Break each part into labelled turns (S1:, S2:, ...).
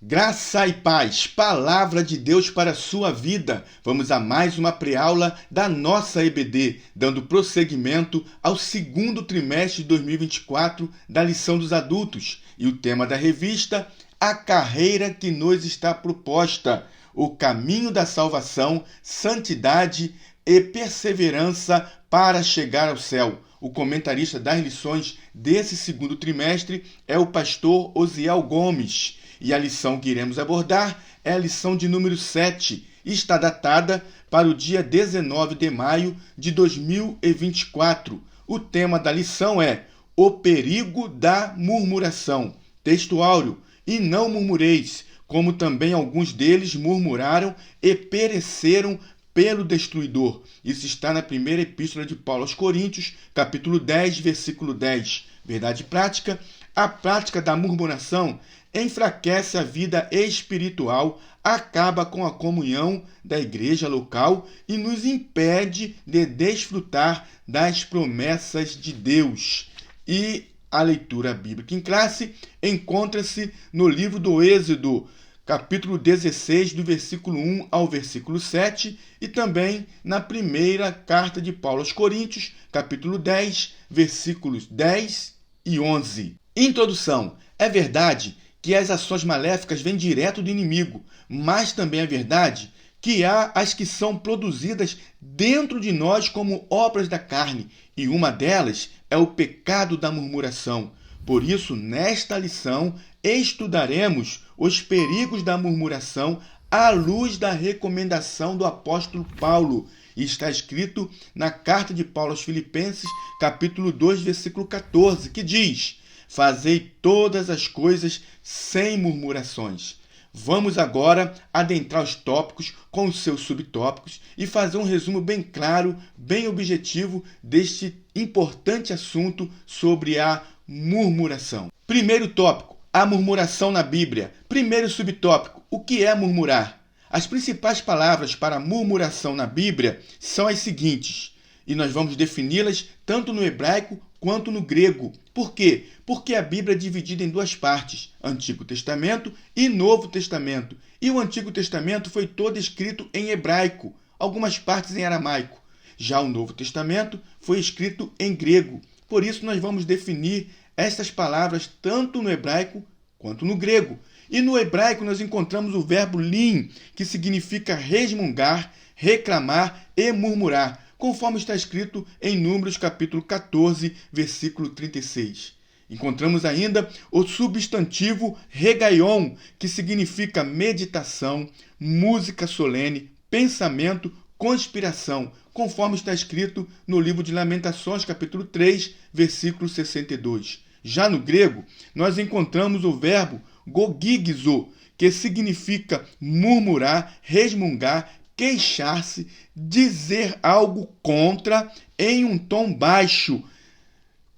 S1: Graça e paz, palavra de Deus para a sua vida. Vamos a mais uma pré-aula da nossa EBD, dando prosseguimento ao segundo trimestre de 2024 da lição dos adultos. E o tema da revista, a carreira que nos está proposta, o caminho da salvação, santidade e perseverança para chegar ao céu. O comentarista das lições desse segundo trimestre é o pastor Osiel Gomes. E a lição que iremos abordar é a lição de número 7 e está datada para o dia 19 de maio de 2024. O tema da lição é o perigo da murmuração. Texto áureo: e não murmureis, como também alguns deles murmuraram e pereceram pelo destruidor. Isso está na primeira epístola de Paulo aos Coríntios, capítulo 10, versículo 10. Verdade prática: a prática da murmuração enfraquece a vida espiritual, acaba com a comunhão da igreja local e nos impede de desfrutar das promessas de Deus. E a leitura bíblica em classe encontra-se no livro do Êxodo, capítulo 16, do versículo 1 ao versículo 7, e também na primeira carta de Paulo aos Coríntios, capítulo 10, versículos 10 e 11. Introdução. É verdade que as ações maléficas vêm direto do inimigo, mas também é verdade que há as que são produzidas dentro de nós como obras da carne, e uma delas é o pecado da murmuração. Por isso, nesta lição, estudaremos os perigos da murmuração à luz da recomendação do apóstolo Paulo. E está escrito na carta de Paulo aos Filipenses, capítulo 2, versículo 14, que diz: fazei todas as coisas sem murmurações. Vamos agora adentrar os tópicos com os seus subtópicos e fazer um resumo bem claro, bem objetivo deste importante assunto sobre a murmuração. Primeiro tópico: a murmuração na Bíblia. Primeiro subtópico: o que é murmurar? As principais palavras para murmuração na Bíblia são as seguintes, e nós vamos defini-las tanto no hebraico quanto no grego. Por quê? Porque a Bíblia é dividida em duas partes, Antigo Testamento e Novo Testamento. E o Antigo Testamento foi todo escrito em hebraico, algumas partes em aramaico. Já o Novo Testamento foi escrito em grego. Por isso nós vamos definir estas palavras tanto no hebraico quanto no grego. E no hebraico nós encontramos o verbo lim, que significa resmungar, reclamar e murmurar, conforme está escrito em Números capítulo 14, versículo 36. Encontramos ainda o substantivo regaion, que significa meditação, música solene, pensamento, conspiração, conforme está escrito no livro de Lamentações, capítulo 3, versículo 62. Já no grego, nós encontramos o verbo gogigizo, que significa murmurar, resmungar, queixar-se, dizer algo contra em um tom baixo,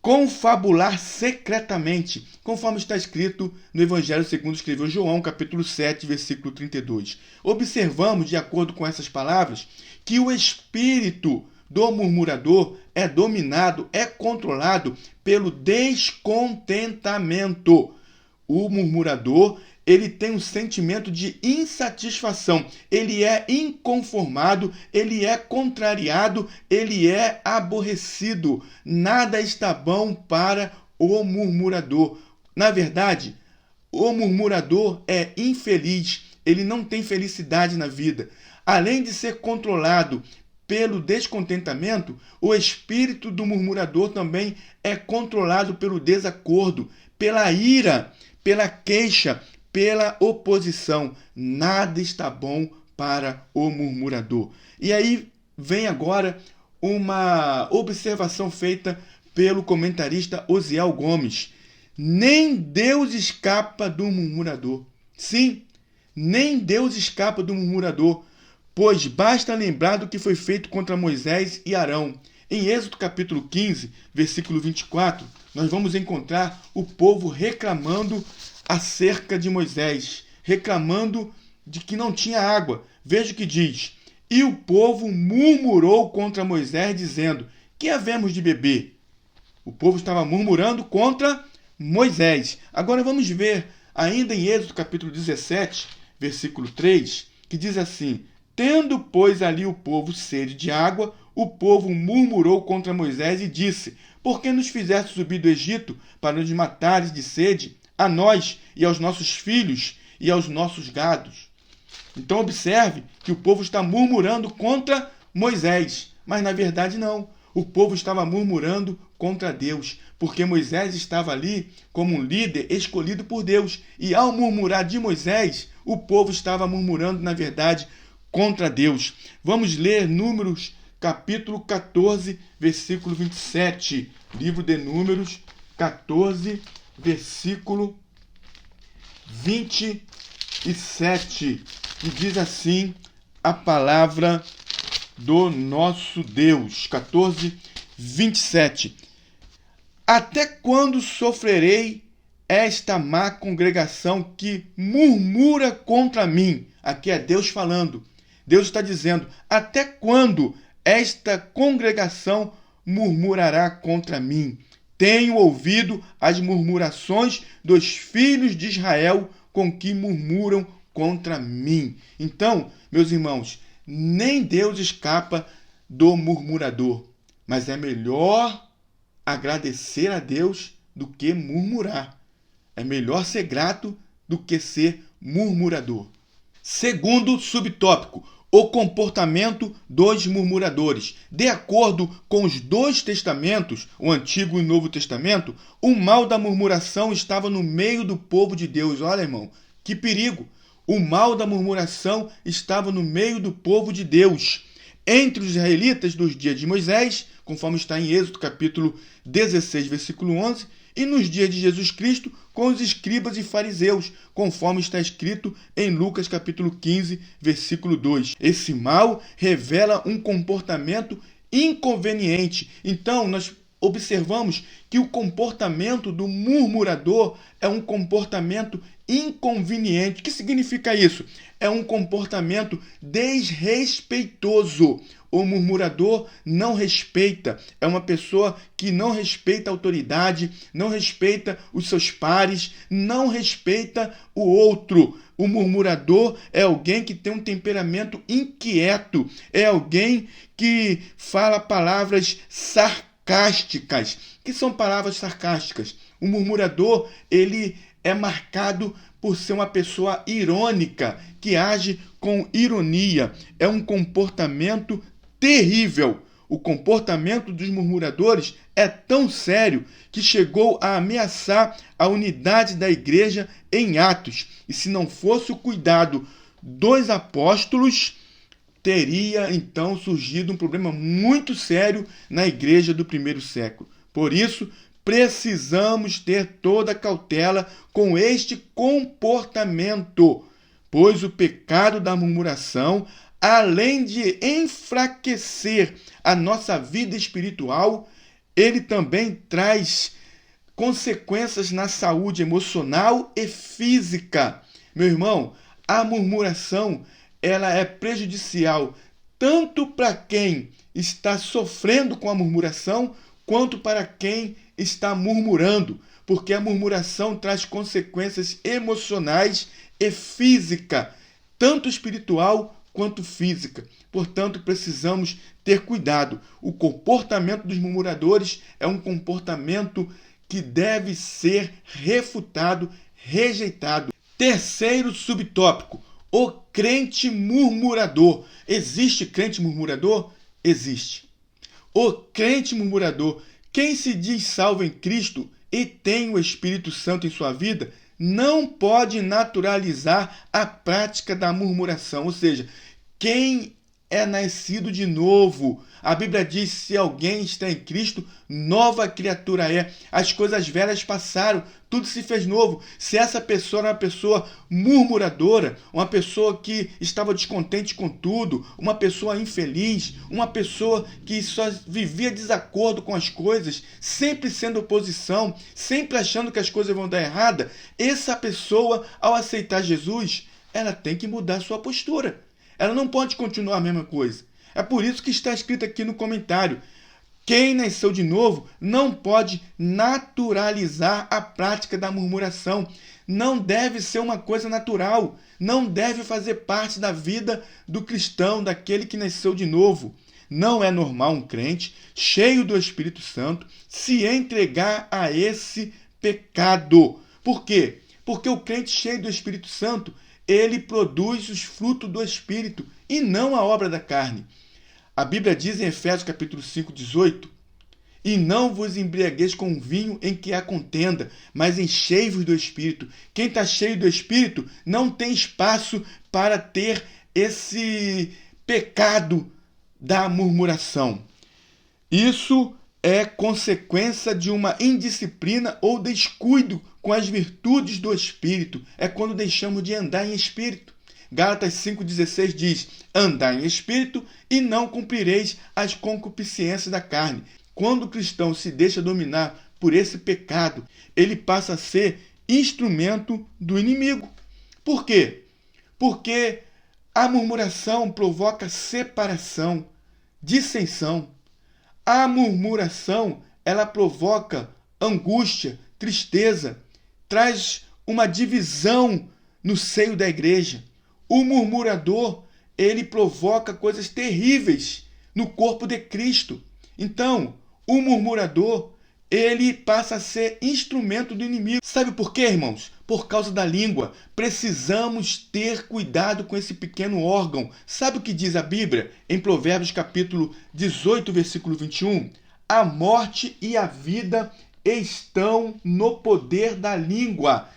S1: confabular secretamente, conforme está escrito no Evangelho segundo escreveu João, capítulo 7, versículo 32. Observamos, de acordo com essas palavras, que o espírito do murmurador é dominado, é controlado pelo descontentamento. O murmurador, ele tem um sentimento de insatisfação, ele é inconformado, ele é contrariado, ele é aborrecido. Nada está bom para o murmurador. Na verdade, o murmurador é infeliz, ele não tem felicidade na vida. Além de ser controlado pelo descontentamento, o espírito do murmurador também é controlado pelo desacordo, pela ira, pela queixa, pela oposição. Nada está bom para o murmurador. E aí vem agora uma observação feita pelo comentarista Osiel Gomes. Nem Deus escapa do murmurador. Sim, nem Deus escapa do murmurador, pois basta lembrar do que foi feito contra Moisés e Arão. Em Êxodo capítulo 15, versículo 24, nós vamos encontrar o povo reclamando acerca de Moisés, reclamando de que não tinha água. Veja o que diz: e o povo murmurou contra Moisés, dizendo: que havemos de beber? O povo estava murmurando contra Moisés. Agora vamos ver ainda em Êxodo capítulo 17, versículo 3, que diz assim: tendo, pois, ali o povo sede de água, o povo murmurou contra Moisés e disse: por que nos fizeste subir do Egito para nos matares de sede, a nós e aos nossos filhos e aos nossos gados? Então observe que o povo está murmurando contra Moisés, mas na verdade não. O povo estava murmurando contra Deus, porque Moisés estava ali como um líder escolhido por Deus. E ao murmurar de Moisés, o povo estava murmurando, na verdade, contra Deus. Vamos ler Números, capítulo 14, versículo 27. Livro de Números, 14, versículo 27. E diz assim a palavra do nosso Deus. 14, 27. Até quando sofrerei esta má congregação que murmura contra mim? Aqui é Deus falando. Deus está dizendo: até quando esta congregação murmurará contra mim? Tenho ouvido as murmurações dos filhos de Israel com que murmuram contra mim. Então, meus irmãos, nem Deus escapa do murmurador, mas é melhor agradecer a Deus do que murmurar. É melhor ser grato do que ser murmurador. Segundo subtópico, o comportamento dos murmuradores. De acordo com os dois testamentos, o Antigo e o Novo Testamento, o mal da murmuração estava no meio do povo de Deus. Olha, irmão, que perigo! O mal da murmuração estava no meio do povo de Deus. Entre os israelitas dos dias de Moisés, conforme está em Êxodo capítulo 16, versículo 11, e nos dias de Jesus Cristo, com os escribas e fariseus, conforme está escrito em Lucas capítulo 15, versículo 2. Esse mal revela um comportamento inconveniente. Então, nós observamos que o comportamento do murmurador é um comportamento inconveniente. O que significa isso? É um comportamento desrespeitoso. O murmurador não respeita, é uma pessoa que não respeita a autoridade, não respeita os seus pares, não respeita o outro. O murmurador é alguém que tem um temperamento inquieto, é alguém que fala palavras sarcásticas. O que são palavras sarcásticas? O murmurador, ele é marcado por ser uma pessoa irônica, que age com ironia. É um comportamento terrível. O comportamento dos murmuradores é tão sério que chegou a ameaçar a unidade da igreja em Atos. E se não fosse o cuidado dos apóstolos, teria então surgido um problema muito sério na igreja do primeiro século. Por isso, precisamos ter toda a cautela com este comportamento, pois o pecado da murmuração, além de enfraquecer a nossa vida espiritual, ele também traz consequências na saúde emocional e física. Meu irmão, a murmuração, ela é prejudicial tanto para quem está sofrendo com a murmuração, quanto para quem está murmurando, porque a murmuração traz consequências emocionais e física, tanto espiritual quanto física. Portanto, precisamos ter cuidado. O comportamento dos murmuradores é um comportamento que deve ser refutado, rejeitado. Terceiro subtópico, o crente murmurador. Existe crente murmurador? Existe. O crente murmurador, quem se diz salvo em Cristo e tem o Espírito Santo em sua vida, não pode naturalizar a prática da murmuração. Ou seja, quem é nascido de novo, a Bíblia diz: se alguém está em Cristo, nova criatura é. As coisas velhas passaram, tudo se fez novo. Se essa pessoa era uma pessoa murmuradora, uma pessoa que estava descontente com tudo, uma pessoa infeliz, uma pessoa que só vivia desacordo com as coisas, sempre sendo oposição, sempre achando que as coisas vão dar errada, essa pessoa, ao aceitar Jesus, ela tem que mudar sua postura. Ela não pode continuar a mesma coisa. É por isso que está escrito aqui no comentário: Quem nasceu de novo não pode naturalizar a prática da murmuração. Não deve ser uma coisa natural. Não deve fazer parte da vida do cristão, daquele que nasceu de novo. Não é normal um crente cheio do Espírito Santo se entregar a esse pecado. Por quê? Porque o crente cheio do Espírito Santo, ele produz os frutos do Espírito e não a obra da carne. A Bíblia diz em Efésios capítulo 5, 18: e não vos embriagueis com vinho em que há contenda, mas enchei-vos do Espírito. Quem está cheio do Espírito não tem espaço para ter esse pecado da murmuração. Isso é consequência de uma indisciplina ou descuido com as virtudes do Espírito. É quando deixamos de andar em Espírito. Gálatas 5,16 diz: andai em Espírito e não cumprireis as concupiscências da carne. Quando o cristão se deixa dominar por esse pecado, ele passa a ser instrumento do inimigo. Por quê? Porque a murmuração provoca separação, dissensão. A murmuração, ela provoca angústia, tristeza, traz uma divisão no seio da igreja. O murmurador, ele provoca coisas terríveis no corpo de Cristo. Então, o murmurador, ele passa a ser instrumento do inimigo. Sabe por quê, irmãos? Por causa da língua. Precisamos ter cuidado com esse pequeno órgão. Sabe o que diz a Bíblia? Em Provérbios capítulo 18, versículo 21. A morte e a vida estão no poder da língua.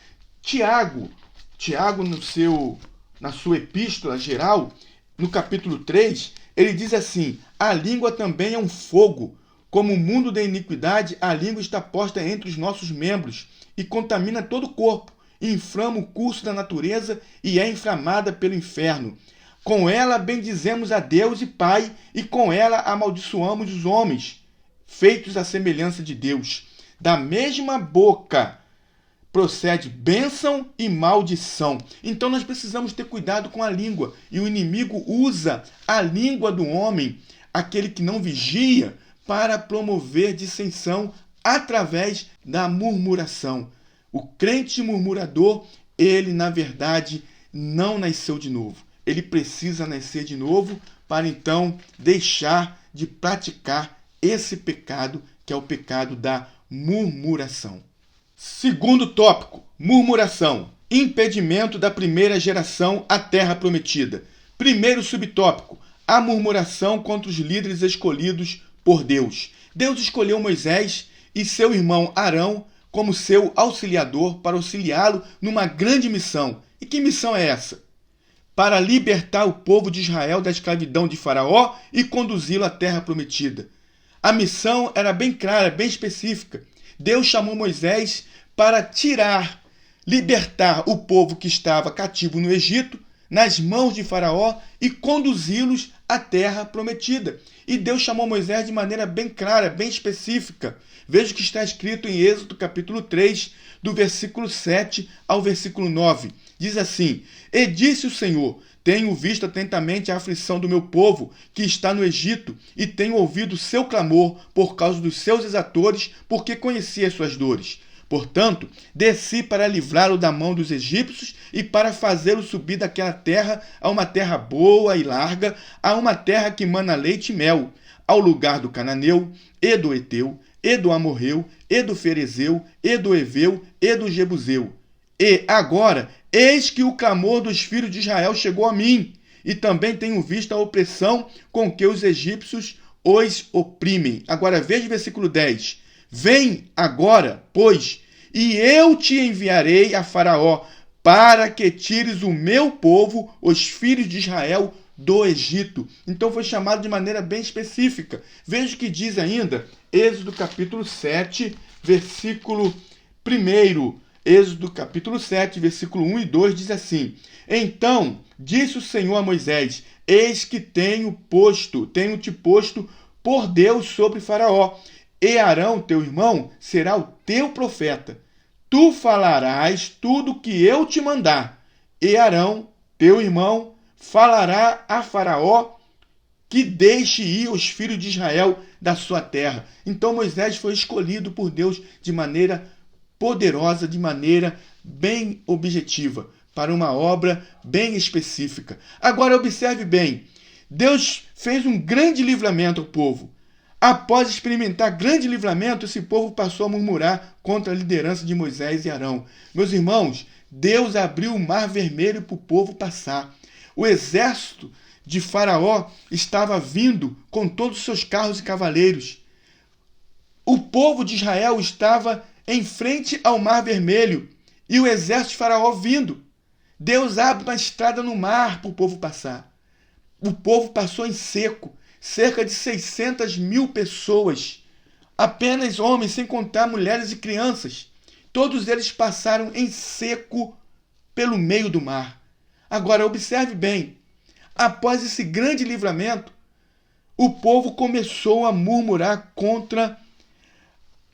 S1: Tiago, na sua epístola geral, no capítulo 3, ele diz assim: a língua também é um fogo. Como o mundo da iniquidade, a língua está posta entre os nossos membros e contamina todo o corpo, inflama o curso da natureza e é inflamada pelo inferno. Com ela bendizemos a Deus e Pai, e com ela amaldiçoamos os homens, feitos à semelhança de Deus. Da mesma boca procede bênção e maldição. Então nós precisamos ter cuidado com a língua. E o inimigo usa a língua do homem, aquele que não vigia, para promover dissensão através da murmuração. O crente murmurador, ele na verdade não nasceu de novo. Ele precisa nascer de novo para então deixar de praticar esse pecado, que é o pecado da murmuração. Segundo tópico, murmuração, impedimento da primeira geração à terra prometida. Primeiro subtópico, a murmuração contra os líderes escolhidos por Deus. Deus escolheu Moisés e seu irmão Arão como seu auxiliador para auxiliá-lo numa grande missão. E que missão é essa? Para libertar o povo de Israel da escravidão de Faraó e conduzi-lo à terra prometida. A missão era bem clara, bem específica. Deus chamou Moisés para libertar o povo que estava cativo no Egito, nas mãos de Faraó, e conduzi-los à terra prometida. E Deus chamou Moisés de maneira bem clara, bem específica. Veja o que está escrito em Êxodo capítulo 3, do versículo 7 ao versículo 9. Diz assim: e disse o Senhor: tenho visto atentamente a aflição do meu povo que está no Egito, e tenho ouvido o seu clamor por causa dos seus exatores, porque conheci as suas dores. Portanto, desci para livrá-lo da mão dos egípcios e para fazê-lo subir daquela terra a uma terra boa e larga, a uma terra que mana leite e mel, ao lugar do cananeu, e do eteu, e do amorreu, e do ferezeu, e do eveu, e do jebuseu. E agora, eis que o clamor dos filhos de Israel chegou a mim, e também tenho visto a opressão com que os egípcios os oprimem. Agora veja o versículo 10. Vem agora, pois, e eu te enviarei a Faraó, para que tires o meu povo, os filhos de Israel, do Egito. Então foi chamado de maneira bem específica. Veja o que diz ainda, Êxodo capítulo 7, versículo 1. Êxodo capítulo 7, versículo 1 e 2 diz assim: então disse o Senhor a Moisés: eis que tenho-te posto por Deus sobre Faraó, e Arão, teu irmão, será o teu profeta. Tu falarás tudo o que eu te mandar, e Arão, teu irmão, falará a Faraó que deixe ir os filhos de Israel da sua terra. Então Moisés foi escolhido por Deus de maneira poderosa, de maneira bem objetiva, para uma obra bem específica. Agora observe bem, Deus fez um grande livramento ao povo. Após experimentar grande livramento, esse povo passou a murmurar contra a liderança de Moisés e Arão. Meus irmãos, Deus abriu o mar vermelho para o povo passar. O exército de Faraó estava vindo com todos os seus carros e cavaleiros. O povo de Israel estava em frente ao mar vermelho e o exército de Faraó vindo. Deus abre uma estrada no mar para o povo passar. O povo passou em seco. Cerca de 600 mil pessoas, apenas homens, sem contar mulheres e crianças. Todos eles passaram em seco pelo meio do mar. Agora, observe bem, após esse grande livramento, o povo começou a murmurar contra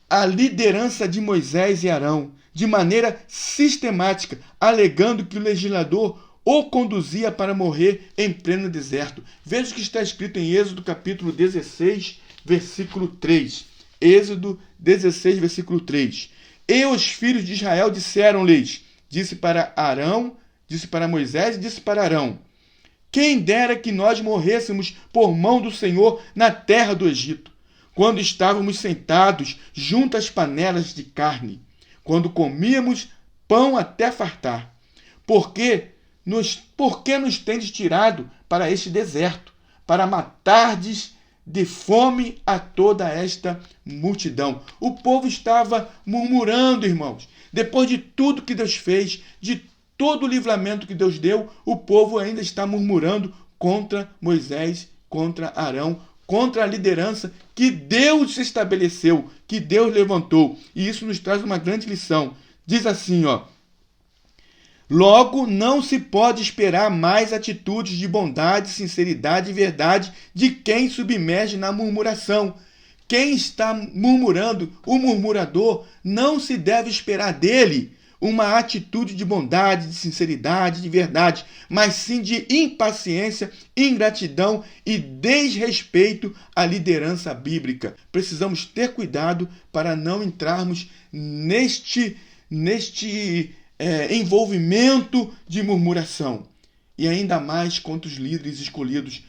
S1: a liderança de Moisés e Arão, de maneira sistemática, alegando que o legislador o conduzia para morrer em pleno deserto. Veja o que está escrito em Êxodo capítulo 16, versículo 3. Êxodo 16, versículo 3. E os filhos de Israel disseram-lhes, disse para Moisés e disse para Arão, quem dera que nós morrêssemos por mão do Senhor na terra do Egito, quando estávamos sentados junto às panelas de carne, quando comíamos pão até fartar. Por que nos tendes tirado para este deserto, para matardes de fome a toda esta multidão? O povo estava murmurando, irmãos. Depois de tudo que Deus fez, de todo o livramento que Deus deu, o povo ainda está murmurando contra Moisés, contra Arão, contra a liderança que Deus estabeleceu, que Deus levantou. E isso nos traz uma grande lição. Diz assim, logo, não se pode esperar mais atitudes de bondade, sinceridade e verdade de quem submerge na murmuração. Quem está murmurando, o murmurador, não se deve esperar dele uma atitude de bondade, de sinceridade, de verdade, mas sim de impaciência, ingratidão e desrespeito à liderança bíblica. Precisamos ter cuidado para não entrarmos neste envolvimento de murmuração, e ainda mais contra os líderes escolhidos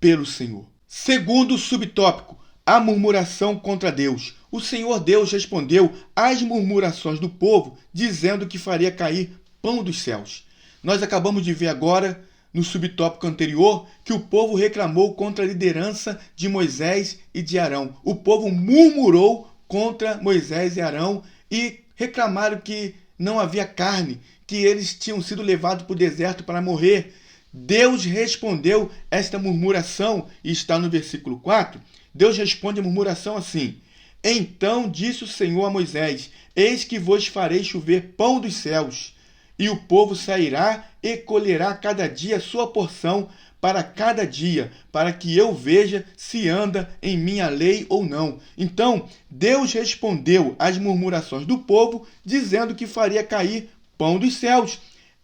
S1: pelo Senhor. Segundo subtópico, a murmuração contra Deus. O Senhor Deus respondeu às murmurações do povo, dizendo que faria cair pão dos céus. Nós acabamos de ver agora, no subtópico anterior, que o povo reclamou contra a liderança de Moisés e de Arão. O povo murmurou contra Moisés e Arão e reclamaram que não havia carne, que eles tinham sido levados para o deserto para morrer. Deus respondeu esta murmuração, e está no versículo 4. Deus responde a murmuração assim: então disse o Senhor a Moisés, eis que vos farei chover pão dos céus, e o povo sairá e colherá cada dia a sua porção para cada dia, para que eu veja se anda em minha lei ou não. Então, Deus respondeu às murmurações do povo, dizendo que faria cair pão dos céus.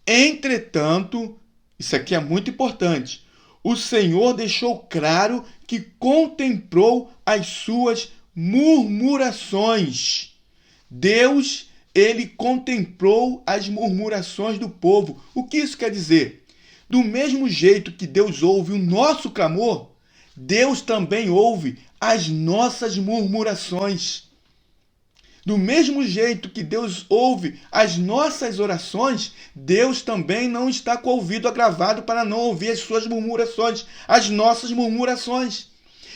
S1: Entretanto, isso aqui é muito importante, o Senhor deixou claro que contemplou as suas murmurações. Deus, ele contemplou as murmurações do povo. O que isso quer dizer? Do mesmo jeito que Deus ouve o nosso clamor, Deus também ouve as nossas murmurações. Do mesmo jeito que Deus ouve as nossas orações, Deus também não está com o ouvido agravado para não ouvir as suas murmurações, as nossas murmurações.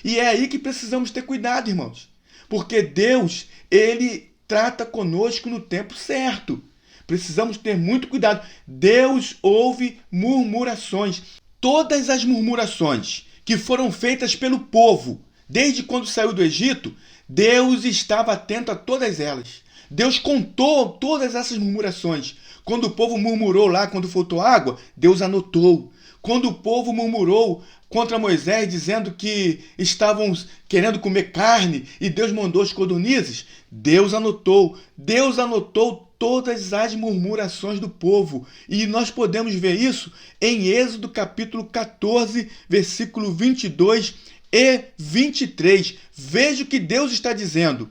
S1: E é aí que precisamos ter cuidado, irmãos. Porque Deus, ele trata conosco no tempo certo. Precisamos ter muito cuidado. Deus ouve murmurações. Todas as murmurações que foram feitas pelo povo, desde quando saiu do Egito, Deus estava atento a todas elas. Deus contou todas essas murmurações. Quando o povo murmurou lá, quando faltou água, Deus anotou. Quando o povo murmurou contra Moisés, dizendo que estavam querendo comer carne e Deus mandou as codornizes, Deus anotou. Deus anotou todas as murmurações do povo. E nós podemos ver isso em Êxodo capítulo 14, versículo 22 e 23. Veja o que Deus está dizendo.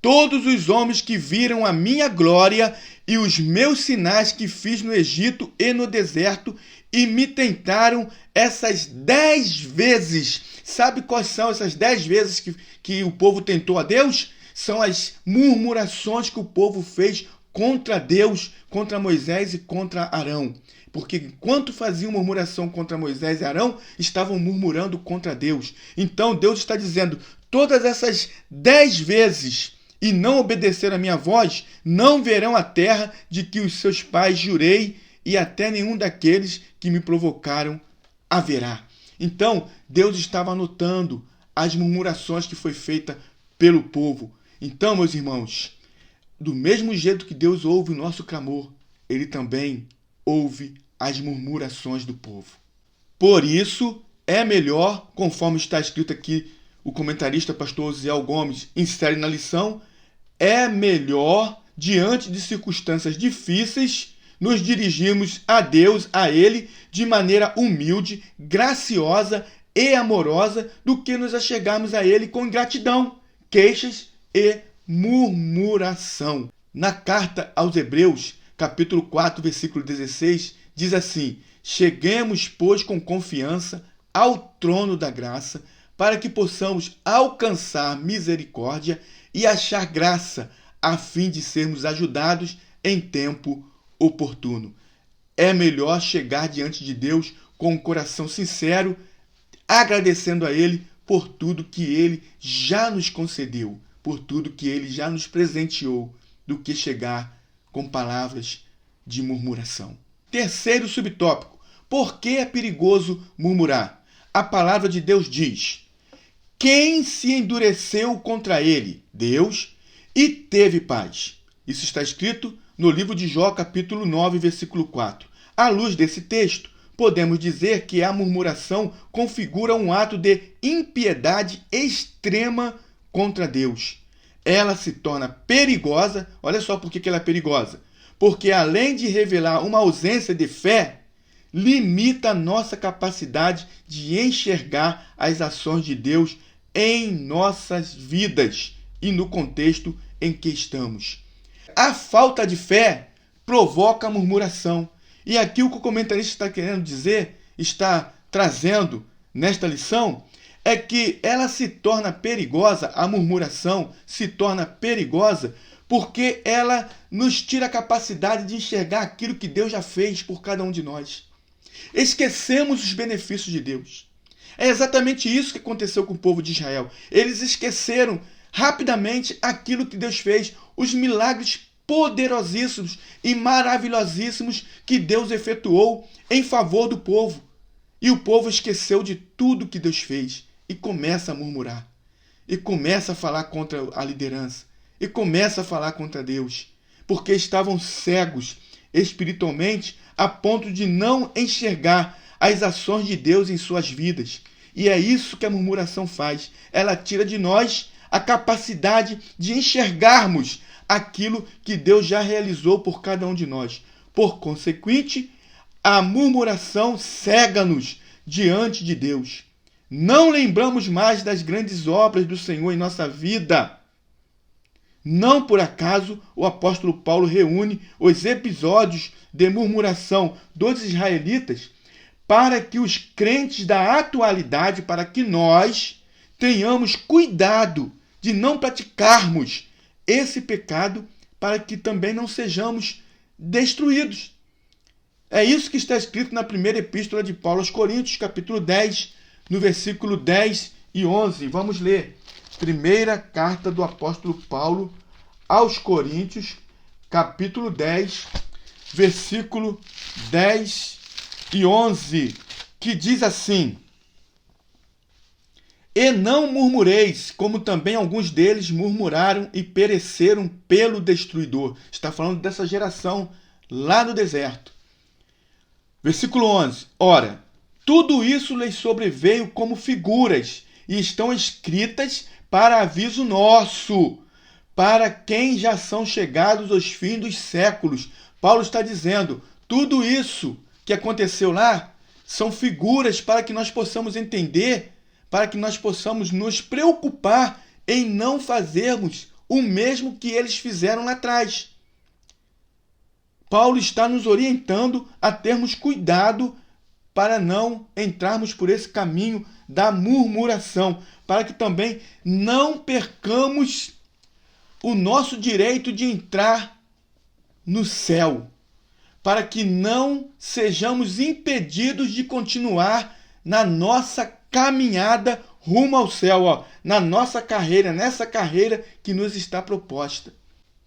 S1: Todos os homens que viram a minha glória e os meus sinais que fiz no Egito e no deserto e me tentaram essas 10 vezes. Sabe quais são essas 10 vezes que o povo tentou a Deus? São as murmurações que o povo fez contra Deus, contra Moisés e contra Arão. Porque enquanto faziam murmuração contra Moisés e Arão, estavam murmurando contra Deus. Então Deus está dizendo, todas essas 10 vezes e não obedeceram a minha voz, não verão a terra de que os seus pais jurei, e até nenhum daqueles que me provocaram haverá. Então, Deus estava anotando as murmurações que foi feita pelo povo. Então, meus irmãos, do mesmo jeito que Deus ouve o nosso clamor, Ele também ouve as murmurações do povo. Por isso, é melhor, conforme está escrito aqui, o comentarista pastor Osiel Gomes insere na lição, é melhor, diante de circunstâncias difíceis, nos dirigirmos a Deus, a Ele, de maneira humilde, graciosa e amorosa, do que nos achegarmos a Ele com ingratidão, queixas e murmuração. Na carta aos Hebreus, capítulo 4, versículo 16, diz assim, cheguemos, pois, com confiança ao trono da graça, para que possamos alcançar misericórdia e achar graça, a fim de sermos ajudados em tempo oportuno. É melhor chegar diante de Deus com um coração sincero, agradecendo a Ele por tudo que Ele já nos concedeu, por tudo que Ele já nos presenteou, do que chegar com palavras de murmuração. Terceiro subtópico. Por que é perigoso murmurar? A palavra de Deus diz, quem se endureceu contra ele? Deus, e teve paz. Isso está escrito no livro de Jó, capítulo 9, versículo 4. À luz desse texto, podemos dizer que a murmuração configura um ato de impiedade extrema contra Deus. Ela se torna perigosa, olha só por que ela é perigosa. Porque além de revelar uma ausência de fé, limita a nossa capacidade de enxergar as ações de Deus em nossas vidas e no contexto em que estamos. A falta de fé provoca a murmuração. E aqui o que o comentarista está querendo dizer, está trazendo nesta lição, é que ela se torna perigosa, a murmuração se torna perigosa porque ela nos tira a capacidade de enxergar aquilo que Deus já fez por cada um de nós. Esquecemos os benefícios de Deus. É exatamente isso que aconteceu com o povo de Israel. Eles esqueceram rapidamente aquilo que Deus fez, os milagres poderosíssimos e maravilhosíssimos que Deus efetuou em favor do povo. E o povo esqueceu de tudo que Deus fez e começa a murmurar. E começa a falar contra a liderança. E começa a falar contra Deus. Porque estavam cegos espiritualmente a ponto de não enxergar as ações de Deus em suas vidas. E é isso que a murmuração faz. Ela tira de nós a capacidade de enxergarmos aquilo que Deus já realizou por cada um de nós. Por consequente, a murmuração cega-nos diante de Deus. Não lembramos mais das grandes obras do Senhor em nossa vida. Não por acaso o apóstolo Paulo reúne os episódios de murmuração dos israelitas para que os crentes da atualidade, para que nós tenhamos cuidado de não praticarmos esse pecado, para que também não sejamos destruídos. É isso que está escrito na primeira epístola de Paulo aos Coríntios, capítulo 10, no versículo 10 e 11. Vamos ler. Primeira carta do apóstolo Paulo aos Coríntios, capítulo 10, versículo 10 e 11, que diz assim: e não murmureis, como também alguns deles murmuraram e pereceram pelo destruidor. Está falando dessa geração lá no deserto. Versículo 11. Ora, tudo isso lhes sobreveio como figuras, e estão escritas para aviso nosso, para quem já são chegados os fins dos séculos. Paulo está dizendo, tudo isso que aconteceu lá são figuras para que nós possamos entender, para que nós possamos nos preocupar em não fazermos o mesmo que eles fizeram lá atrás. Paulo está nos orientando a termos cuidado para não entrarmos por esse caminho da murmuração, para que também não percamos o nosso direito de entrar no céu, para que não sejamos impedidos de continuar na nossa caminhada rumo ao céu, na nossa carreira, nessa carreira que nos está proposta.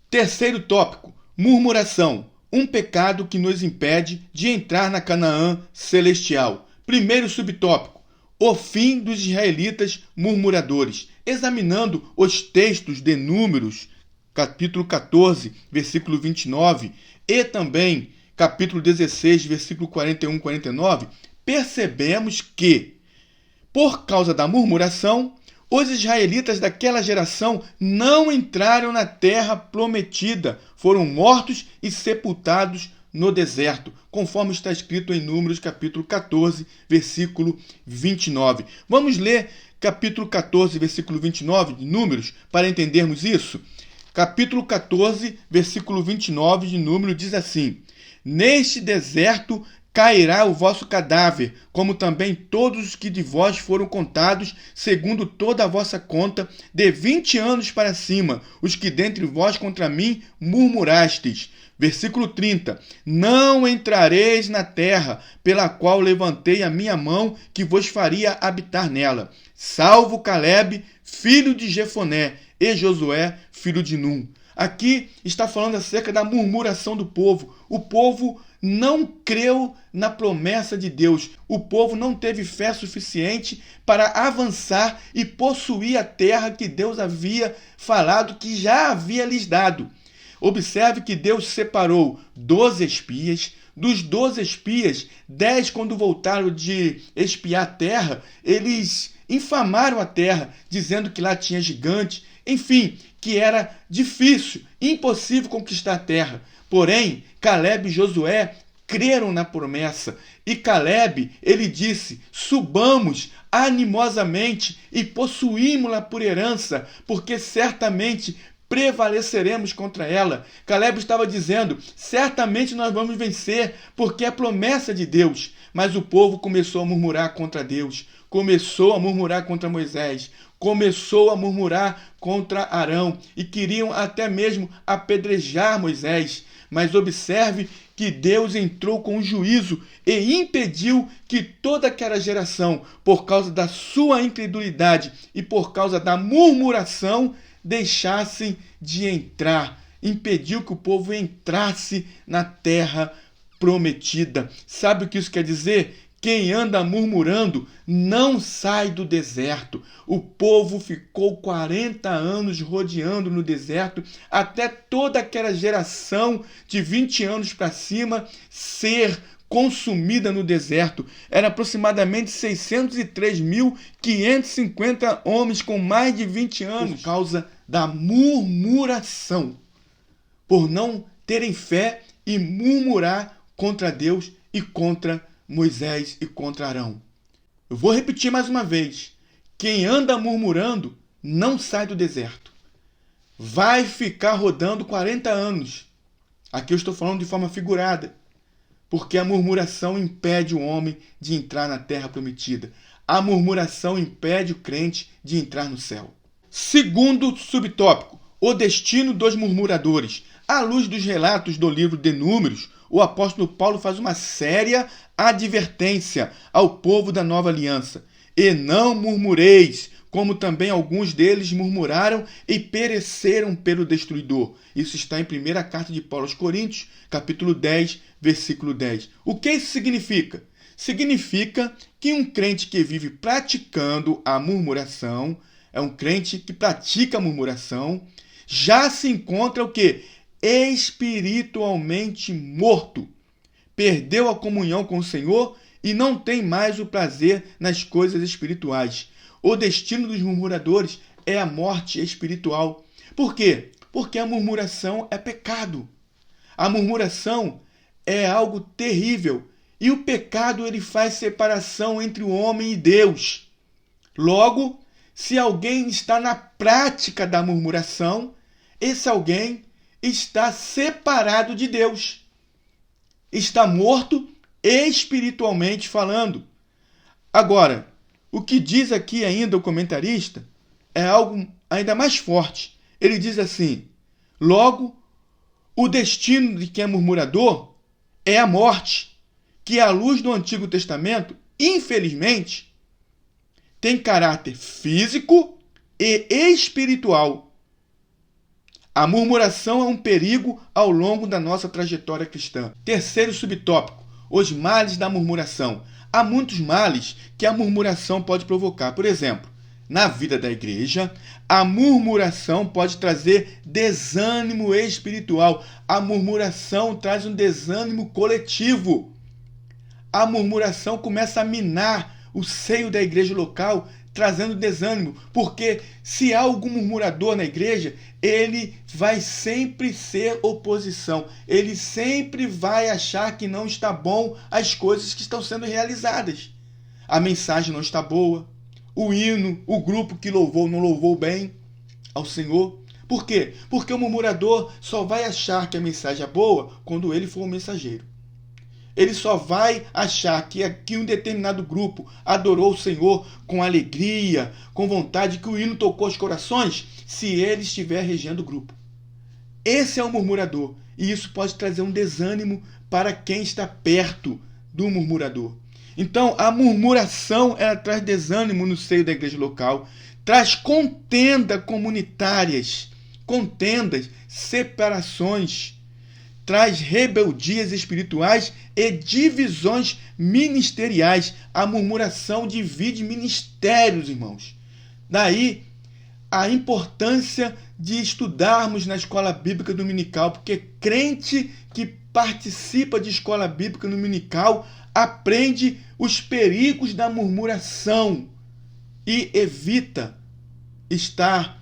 S1: Terceiro tópico, murmuração. Um pecado que nos impede de entrar na Canaã celestial. Primeiro subtópico, o fim dos israelitas murmuradores. Examinando os textos de Números, capítulo 14, versículo 29, e também capítulo 16, versículo 41 e 49, percebemos que, por causa da murmuração, os israelitas daquela geração não entraram na terra prometida, foram mortos e sepultados no deserto, conforme está escrito em Números capítulo 14, versículo 29. Vamos ler capítulo 14, versículo 29 de Números para entendermos isso? Capítulo 14, versículo 29 de Números diz assim: Neste deserto cairá o vosso cadáver, como também todos os que de vós foram contados, segundo toda a vossa conta, de 20 anos para cima, os que dentre vós contra mim murmurastes. Versículo 30. Não entrareis na terra, pela qual levantei a minha mão, que vos faria habitar nela, salvo Calebe, filho de Jefoné, e Josué, filho de Num. Aqui está falando acerca da murmuração do povo. O povo não creu na promessa de Deus. O povo não teve fé suficiente para avançar e possuir a terra que Deus havia falado, que já havia lhes dado. Observe que Deus separou 12 espias. Dos 12 espias, 10, quando voltaram de espiar a terra, eles infamaram a terra, dizendo que lá tinha gigante, enfim, que era difícil, impossível conquistar a terra. Porém, Calebe e Josué creram na promessa. E Calebe, ele disse, subamos animosamente e possuímos-la por herança, porque certamente prevaleceremos contra ela. Calebe estava dizendo, certamente nós vamos vencer, porque é promessa de Deus. Mas o povo começou a murmurar contra Deus, começou a murmurar contra Moisés, começou a murmurar contra Arão e queriam até mesmo apedrejar Moisés. Mas observe que Deus entrou com juízo e impediu que toda aquela geração, por causa da sua incredulidade e por causa da murmuração, deixassem de entrar. Impediu que o povo entrasse na terra prometida. Sabe o que isso quer dizer? Quem anda murmurando não sai do deserto. O povo ficou 40 anos rodeando no deserto, até toda aquela geração de 20 anos para cima ser consumida no deserto. Era aproximadamente 603.550 homens com mais de 20 anos, por causa da murmuração, por não terem fé e murmurar contra Deus e contra Moisés e contra Arão. Eu vou repetir mais uma vez. Quem anda murmurando não sai do deserto. Vai ficar rodando 40 anos. Aqui eu estou falando de forma figurada, porque a murmuração impede o homem de entrar na terra prometida. A murmuração impede o crente de entrar no céu. Segundo subtópico, o destino dos murmuradores. À luz dos relatos do livro de Números, o apóstolo Paulo faz uma séria advertência ao povo da nova aliança. E não murmureis, como também alguns deles murmuraram e pereceram pelo destruidor. Isso está em 1ª carta de Paulo aos Coríntios, capítulo 10, versículo 10. O que isso significa? Significa que um crente que vive praticando a murmuração, é um crente que pratica a murmuração, já se encontra o quê? Espiritualmente morto. Perdeu a comunhão com o Senhor e não tem mais o prazer nas coisas espirituais. O destino dos murmuradores é a morte espiritual. Por quê? Porque a murmuração é pecado. A murmuração é algo terrível. E o pecado ele faz separação entre o homem e Deus. Logo, se alguém está na prática da murmuração, esse alguém está separado de Deus. Está morto espiritualmente falando. Agora, o que diz aqui ainda o comentarista é algo ainda mais forte. Ele diz assim: logo, o destino de quem é murmurador é a morte, que à luz do Antigo Testamento, infelizmente, tem caráter físico e espiritual. A murmuração é um perigo ao longo da nossa trajetória cristã. Terceiro subtópico: os males da murmuração. Há muitos males que a murmuração pode provocar. Por exemplo, na vida da igreja, a murmuração pode trazer desânimo espiritual. A murmuração traz um desânimo coletivo. A murmuração começa a minar o seio da igreja local, trazendo desânimo, porque se há algum murmurador na igreja, ele vai sempre ser oposição, ele sempre vai achar que não está bom as coisas que estão sendo realizadas. A mensagem não está boa, o hino, o grupo que louvou não louvou bem ao Senhor. Por quê? Porque o murmurador só vai achar que a mensagem é boa quando ele for o mensageiro. Ele só vai achar que um determinado grupo adorou o Senhor com alegria, com vontade, que o hino tocou os corações, se ele estiver regendo o grupo. Esse é o murmurador, e isso pode trazer um desânimo para quem está perto do murmurador. Então, a murmuração, ela traz desânimo no seio da igreja local, traz contenda comunitárias, contendas, separações, traz rebeldias espirituais e divisões ministeriais. A murmuração divide ministérios, irmãos. Daí a importância de estudarmos na escola bíblica dominical, porque crente que participa de escola bíblica dominical aprende os perigos da murmuração e evita estar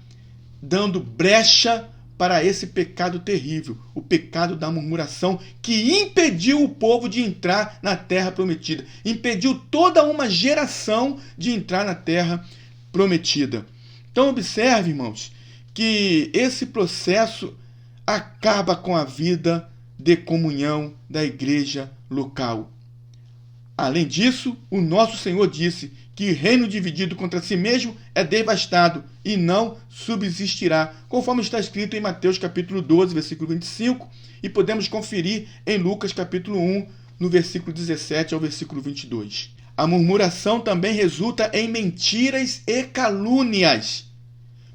S1: dando brecha para esse pecado terrível, o pecado da murmuração, que impediu o povo de entrar na terra prometida, impediu toda uma geração de entrar na terra prometida. Então observe, irmãos, que esse processo acaba com a vida de comunhão da igreja local. Além disso, o nosso Senhor disse que reino dividido contra si mesmo é devastado e não subsistirá, conforme está escrito em Mateus capítulo 12, versículo 25, e podemos conferir em Lucas capítulo 1, no versículo 17 ao versículo 22. A murmuração também resulta em mentiras e calúnias.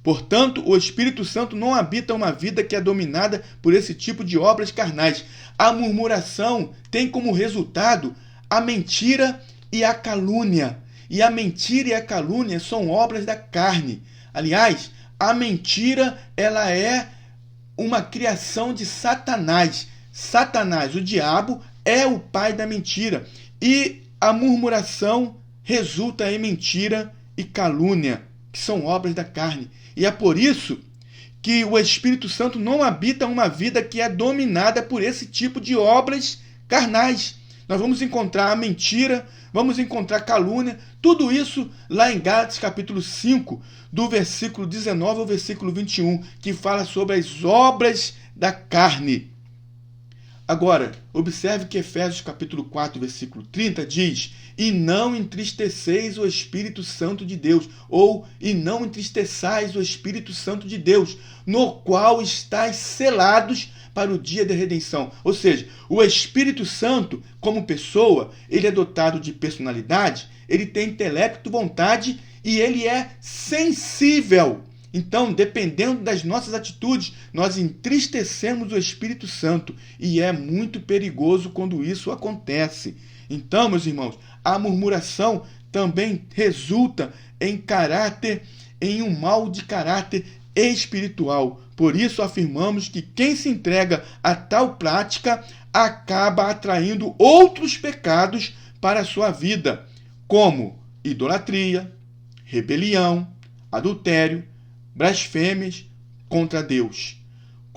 S1: Portanto, o Espírito Santo não habita uma vida que é dominada por esse tipo de obras carnais. A murmuração tem como resultado a mentira e a calúnia. E a mentira e a calúnia são obras da carne. Aliás, a mentira, ela é uma criação de Satanás. Satanás, o diabo, é o pai da mentira. E a murmuração resulta em mentira e calúnia, que são obras da carne. E é por isso que o Espírito Santo não habita uma vida que é dominada por esse tipo de obras carnais. Nós vamos encontrar a mentira, vamos encontrar calúnia, tudo isso lá em Gálatas capítulo 5, do versículo 19 ao versículo 21, que fala sobre as obras da carne. Agora, observe que Efésios capítulo 4, versículo 30 diz: e não entristeceis o Espírito Santo de Deus, ou e não entristeçais o Espírito Santo de Deus, no qual estáis selados para o dia da redenção. Ou seja, o Espírito Santo, como pessoa, ele é dotado de personalidade, ele tem intelecto, vontade e ele é sensível. Então, dependendo das nossas atitudes, nós entristecemos o Espírito Santo e é muito perigoso quando isso acontece. Então, meus irmãos, a murmuração também resulta em um mal de caráter espiritual. Por isso afirmamos que quem se entrega a tal prática acaba atraindo outros pecados para a sua vida, como idolatria, rebelião, adultério, blasfêmias contra Deus.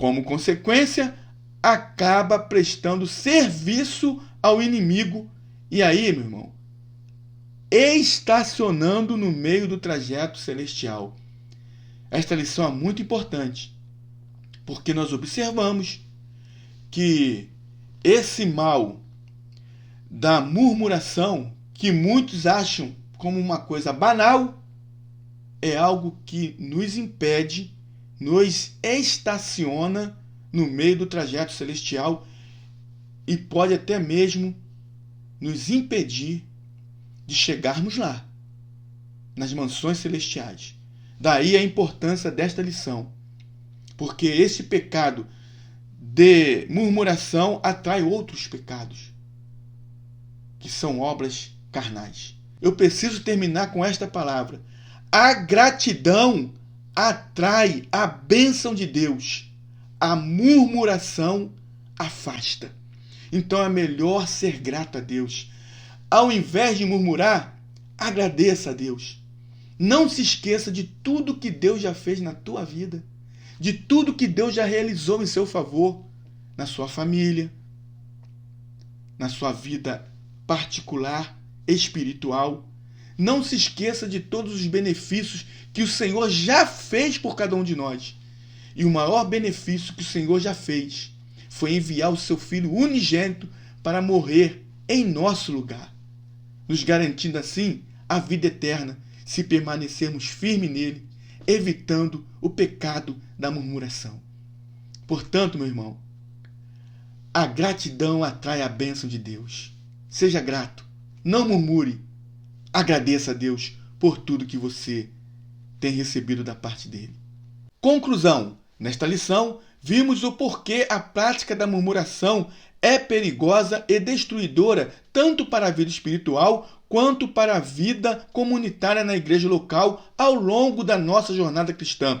S1: Como consequência, acaba prestando serviço ao inimigo e aí, meu irmão, estacionando no meio do trajeto celestial. Esta lição é muito importante, porque nós observamos que esse mal da murmuração, que muitos acham como uma coisa banal, é algo que nos impede, nos estaciona no meio do trajeto celestial e pode até mesmo nos impedir de chegarmos lá, nas mansões celestiais. Daí a importância desta lição, porque esse pecado de murmuração atrai outros pecados, que são obras carnais. Eu preciso terminar com esta palavra. A gratidão atrai a bênção de Deus. A murmuração afasta. Então é melhor ser grato a Deus. Ao invés de murmurar, agradeça a Deus. Não se esqueça de tudo que Deus já fez na tua vida, de tudo que Deus já realizou em seu favor, na sua família, na sua vida particular, espiritual. Não se esqueça de todos os benefícios que o Senhor já fez por cada um de nós. E o maior benefício que o Senhor já fez foi enviar o seu Filho unigênito para morrer em nosso lugar, nos garantindo assim a vida eterna, se permanecermos firmes nele, evitando o pecado da murmuração. Portanto, meu irmão, a gratidão atrai a bênção de Deus. Seja grato, não murmure, agradeça a Deus por tudo que você tem recebido da parte dele. Conclusão. Nesta lição, vimos o porquê a prática da murmuração é perigosa e destruidora tanto para a vida espiritual quanto para a vida comunitária na igreja local ao longo da nossa jornada cristã.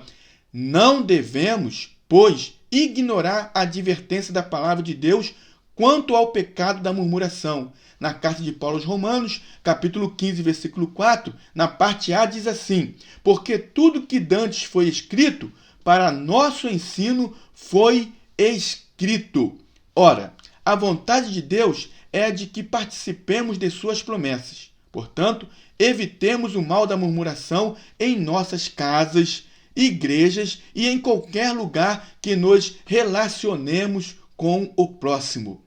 S1: Não devemos, pois, ignorar a advertência da palavra de Deus quanto ao pecado da murmuração. Na carta de Paulo aos Romanos, capítulo 15, versículo 4, na parte A diz assim: porque tudo que dantes foi escrito, para nosso ensino foi escrito. Ora, a vontade de Deus é a de que participemos de suas promessas. Portanto, evitemos o mal da murmuração em nossas casas, igrejas e em qualquer lugar que nos relacionemos com o próximo.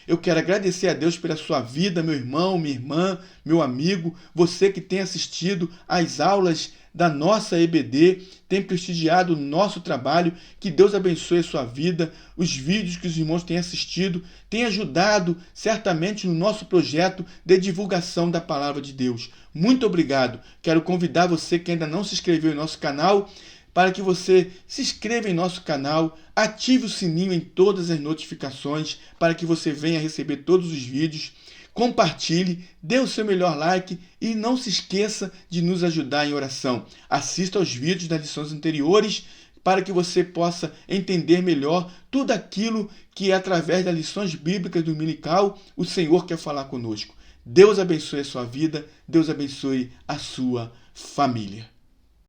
S1: Eu quero agradecer a Deus pela sua vida, meu irmão, minha irmã, meu amigo, você que tem assistido às aulas da nossa EBD, tem prestigiado o nosso trabalho. Que Deus abençoe a sua vida. Os vídeos que os irmãos têm assistido têm ajudado certamente no nosso projeto de divulgação da palavra de Deus. Muito obrigado. Quero convidar você que ainda não se inscreveu em nosso canal para que você se inscreva em nosso canal, ative o sininho em todas as notificações para que você venha receber todos os vídeos. Compartilhe, dê o seu melhor like e não se esqueça de nos ajudar em oração. Assista aos vídeos das lições anteriores para que você possa entender melhor tudo aquilo que, através das lições bíblicas do dominical, o Senhor quer falar conosco. Deus abençoe a sua vida, Deus abençoe a sua família.